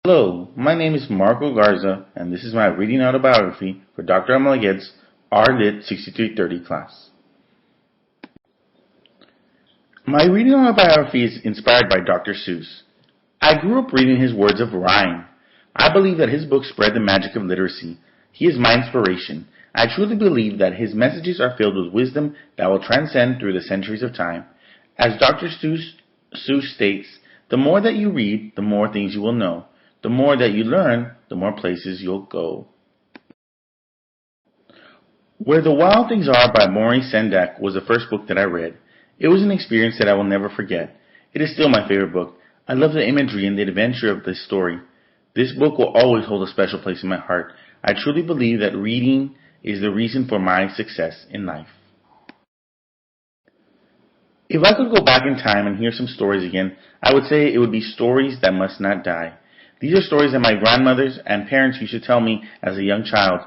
Hello, my name is Marco Garza, and this is my reading autobiography for Dr. Amalaged's R-Lit 6330 class. My reading autobiography is inspired by Dr. Seuss. I grew up reading his words of rhyme. I believe that his books spread the magic of literacy. He is my inspiration. I truly believe that his messages are filled with wisdom that will transcend through the centuries of time. As Dr. Seuss states, the more that you read, the more things you will know. The more that you learn, the more places you'll go. Where the Wild Things Are by Maurice Sendak was the first book that I read. It was an experience that I will never forget. It is still my favorite book. I love the imagery and the adventure of this story. This book will always hold a special place in my heart. I truly believe that reading is the reason for my success in life. If I could go back in time and hear some stories again, I would say it would be stories that must not die. These are stories that my grandmothers and parents used to tell me as a young child.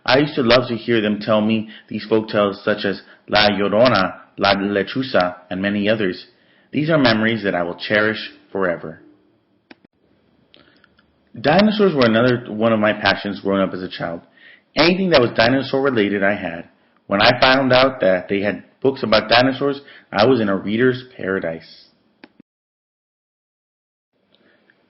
I used to love to hear them tell me these folk tales such as La Llorona, La Lechuza, and many others. These are memories that I will cherish forever. Dinosaurs were another one of my passions growing up as a child. Anything that was dinosaur related I had. When I found out that they had books about dinosaurs, I was in a reader's paradise.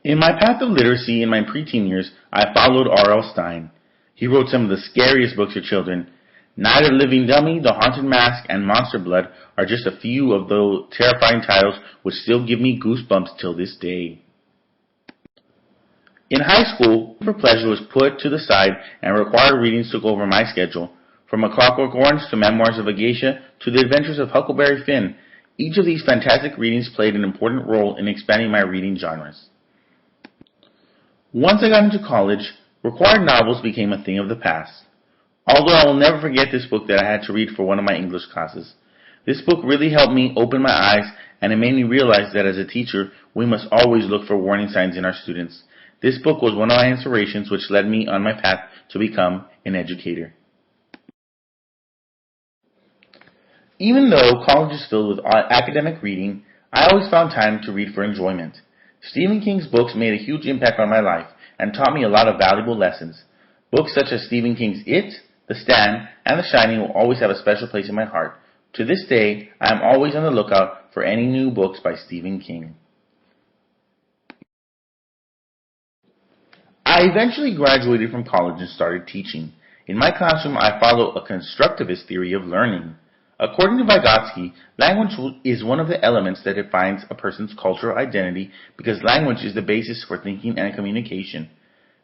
In my path of literacy in my preteen years, I followed R.L. Stine. He wrote some of the scariest books for children. Night of the Living Dummy, The Haunted Mask, and Monster Blood are just a few of those terrifying titles which still give me goosebumps till this day. In high school, for pleasure was put to the side and required readings took over my schedule. From A Clockwork Orange to Memoirs of a Geisha to The Adventures of Huckleberry Finn, each of these fantastic readings played an important role in expanding my reading genres. Once I got into college, required novels became a thing of the past. Although I will never forget this book that I had to read for one of my English classes. This book really helped me open my eyes, and it made me realize that as a teacher, we must always look for warning signs in our students. This book was one of my inspirations which led me on my path to become an educator. Even though college is filled with academic reading, I always found time to read for enjoyment. Stephen King's books made a huge impact on my life and taught me a lot of valuable lessons. Books such as Stephen King's It, The Stand, and The Shining will always have a special place in my heart. To this day, I am always on the lookout for any new books by Stephen King. I eventually graduated from college and started teaching. In my classroom, I follow a constructivist theory of learning. According to Vygotsky, language is one of the elements that defines a person's cultural identity because language is the basis for thinking and communication.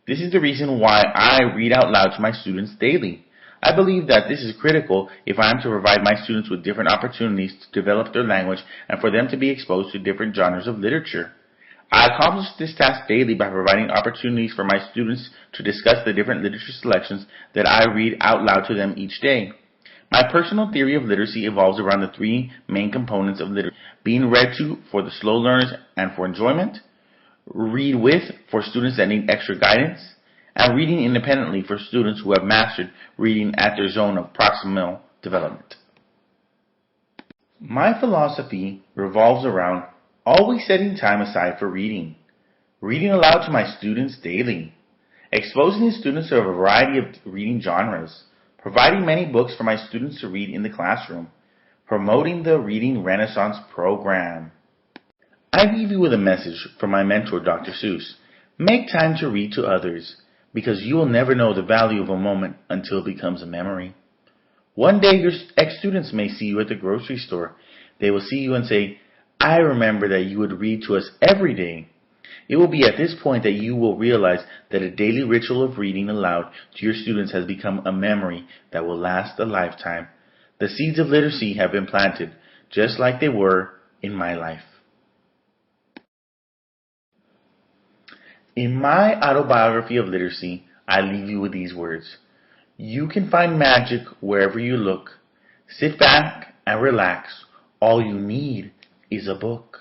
This is the reason why I read out loud to my students daily. I believe that this is critical if I am to provide my students with different opportunities to develop their language and for them to be exposed to different genres of literature. I accomplish this task daily by providing opportunities for my students to discuss the different literature selections that I read out loud to them each day. My personal theory of literacy evolves around the three main components of literacy: being read to for the slow learners and for enjoyment, read with for students that need extra guidance, and reading independently for students who have mastered reading at their zone of proximal development. My philosophy revolves around always setting time aside for reading, reading aloud to my students daily, exposing the students to a variety of reading genres, providing many books for my students to read in the classroom, promoting the Reading Renaissance program. I leave you with a message from my mentor, Dr. Seuss. Make time to read to others, because you will never know the value of a moment until it becomes a memory. One day your ex-students may see you at the grocery store. They will see you and say, "I remember that you would read to us every day." It will be at this point that you will realize that a daily ritual of reading aloud to your students has become a memory that will last a lifetime. The seeds of literacy have been planted, just like they were in my life. In my autobiography of literacy, I leave you with these words. You can find magic wherever you look. Sit back and relax. All you need is a book.